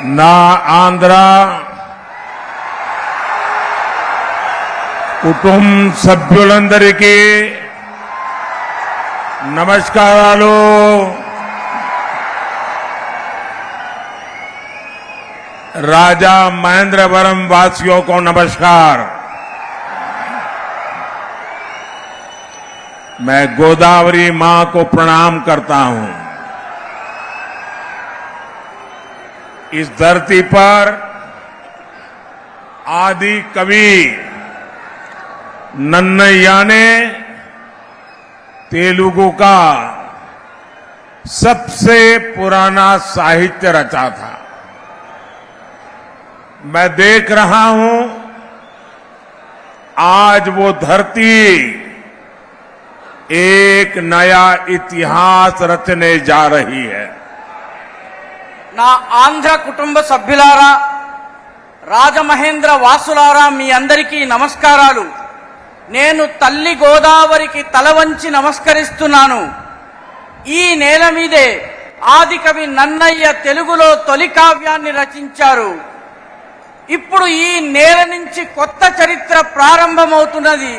నా ఆంధ్ర కుటుంబ సభ్యులందరికీ నమస్కారాలు. राजा महेंद्रवरम वासियों को नमस्कार. मैं गोदावरी मां को प्रणाम करता हूं. इस धरती पर आदि कवि नन्नय्या ने तेलुगु का सबसे पुराना साहित्य रचा था. मैं देख रहा हूं आज वो धरती एक नया इतिहास रचने जा रही है. నా ఆంధ్ర కుటుంబ సభ్యులారా, రాజమహేంద్ర వాసులారా, మీ అందరికీ నమస్కారాలు. నేను తల్లి గోదావరికి తల వంచి నమస్కరిస్తున్నాను. ఈ నేల మీదే ఆదికవి నన్నయ్య తెలుగులో తొలి కావ్యాన్ని రచించారు. ఇప్పుడు ఈ నేల నుంచి కొత్త చరిత్ర ప్రారంభమవుతున్నది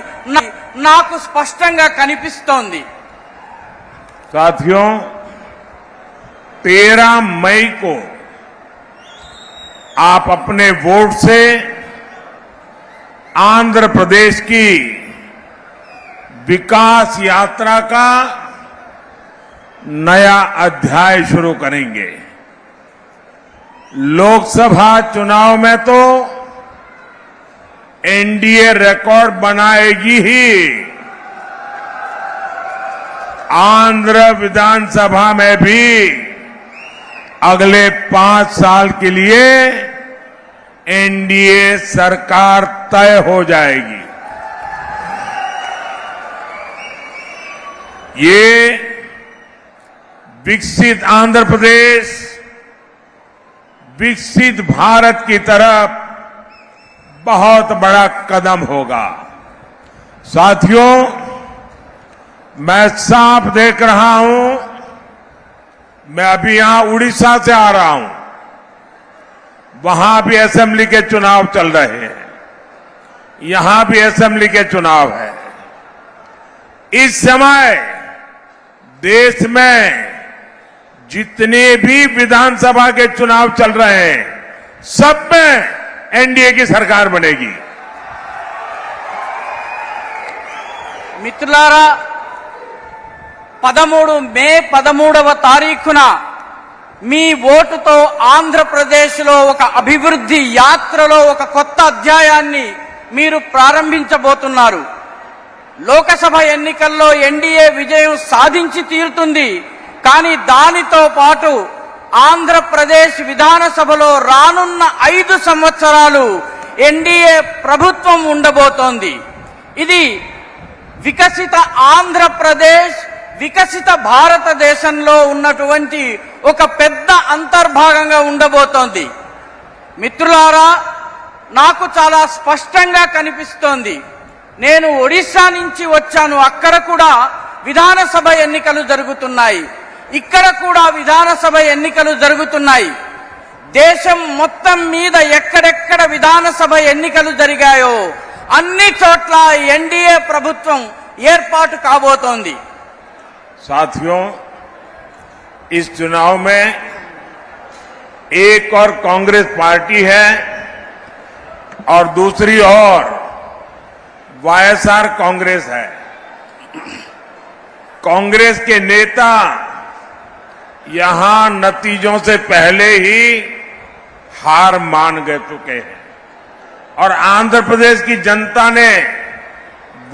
నాకు స్పష్టంగా కనిపిస్తోంది. साथियों, 13 मई को आप अपने वोट से आंध्र प्रदेश की विकास यात्रा का नया अध्याय शुरू करेंगे. लोकसभा चुनाव में तो एनडीए रिकॉर्ड बनाएगी ही. आंध्र विधानसभा में भी अगले 5 साल के लिए एनडीए सरकार तय हो जाएगी. ये विकसित आंध्र प्रदेश, विकसित भारत की तरफ बहुत बड़ा कदम होगा. साथियों, मैं साफ देख रहा हूं, मैं अभी यहां उड़ीसा से आ रहा हूं. वहां भी असेंबली के चुनाव चल रहे हैं, यहां भी असेंबली के चुनाव है. इस समय देश में जितने भी विधानसभा के चुनाव चल रहे हैं, सब में एनडीए की सरकार बनेगी. మిత్రులారా, మే 13వ తారీఖున మీ ఓటుతో ఆంధ్రప్రదేశ్లో ఒక అభివృద్ధి యాత్రలో ఒక కొత్త అధ్యాయాన్ని మీరు ప్రారంభించబోతున్నారు. లోకసభ ఎన్నికల్లో ఎన్డీఏ విజయం సాధించి తీరుతుంది. కానీ దానితో పాటు ఆంధ్రప్రదేశ్ విధానసభలో రానున్న 5 సంవత్సరాలు ఎన్డీఏ ప్రభుత్వం ఉండబోతోంది. ఇది వికసిత ఆంధ్రప్రదేశ్, వికసిత భారతదేశంలో ఉన్నటువంటి ఒక పెద్ద అంతర్భాగంగా ఉండబోతోంది. మిత్రులారా, నాకు చాలా స్పష్టంగా కనిపిస్తోంది. నేను ఒడిశా నుంచి వచ్చాను. అక్కడ కూడా విధానసభ ఎన్నికలు జరుగుతున్నాయి. ఇక్కడ కూడా విధానసభ ఎన్నికలు జరుగుతున్నాయి. దేశం మొత్తం మీద ఎక్కడెక్కడ విధానసభ ఎన్నికలు జరిగాయో అన్ని చోట్ల ఎన్డీఏ ప్రభుత్వం ఏర్పాటు కాబోతోంది. साथियों, इस चुनाव में एक और कांग्रेस पार्टी है और दूसरी ओर वाईएसआर कांग्रेस है. कांग्रेस के नेता यहां नतीजों से पहले ही हार मान गए चुके हैं और आंध्र प्रदेश की जनता ने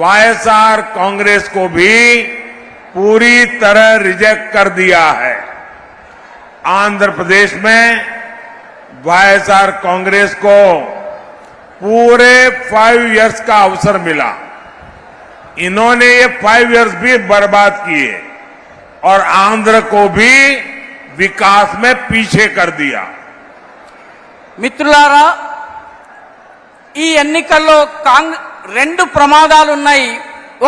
वाईएसआर कांग्रेस को भी पूरी तरह रिजेक्ट कर दिया है. आंध्र प्रदेश में वाईएसआर कांग्रेस को पूरे 5 इयर्स का अवसर मिला. इन्होंने ये 5 इयर्स भी बर्बाद किए और आंध्र को भी विकास में पीछे कर दिया. మిత్రులారా, ఈ ఎన్నికల్లో 2 ప్రమాదాలున్నాయి.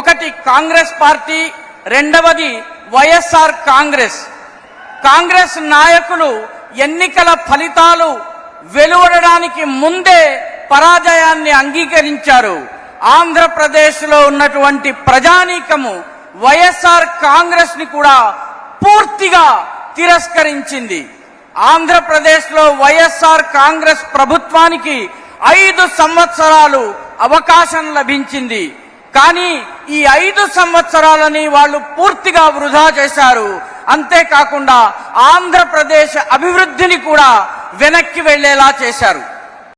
ఒకటి కాంగ్రెస్ పార్టీ, రెండవది వైఎస్ఆర్ కాంగ్రెస్. కాంగ్రెస్ నాయకులు ఎన్నికల ఫలితాలు వెలువడడానికి ముందే పరాజయాన్ని అంగీకరించారు. ఆంధ్రప్రదేశ్లో ఉన్నటువంటి ప్రజానీకము వైఎస్ఆర్ కాంగ్రెస్ ని కూడా పూర్తిగా తిరస్కరించింది. ఆంధ్రప్రదేశ్లో వైఎస్ఆర్ కాంగ్రెస్ ప్రభుత్వానికి 5 సంవత్సరాలు అవకాశం లభించింది. కానీ ఈ 5 సంవత్సరాలని వాళ్ళు పూర్తిగా వృధా చేశారు. అంతేకాకుండా ఆంధ్రప్రదేశ్ అభివృద్ధిని కూడా వెనక్కి వెళ్లేలా చేశారు.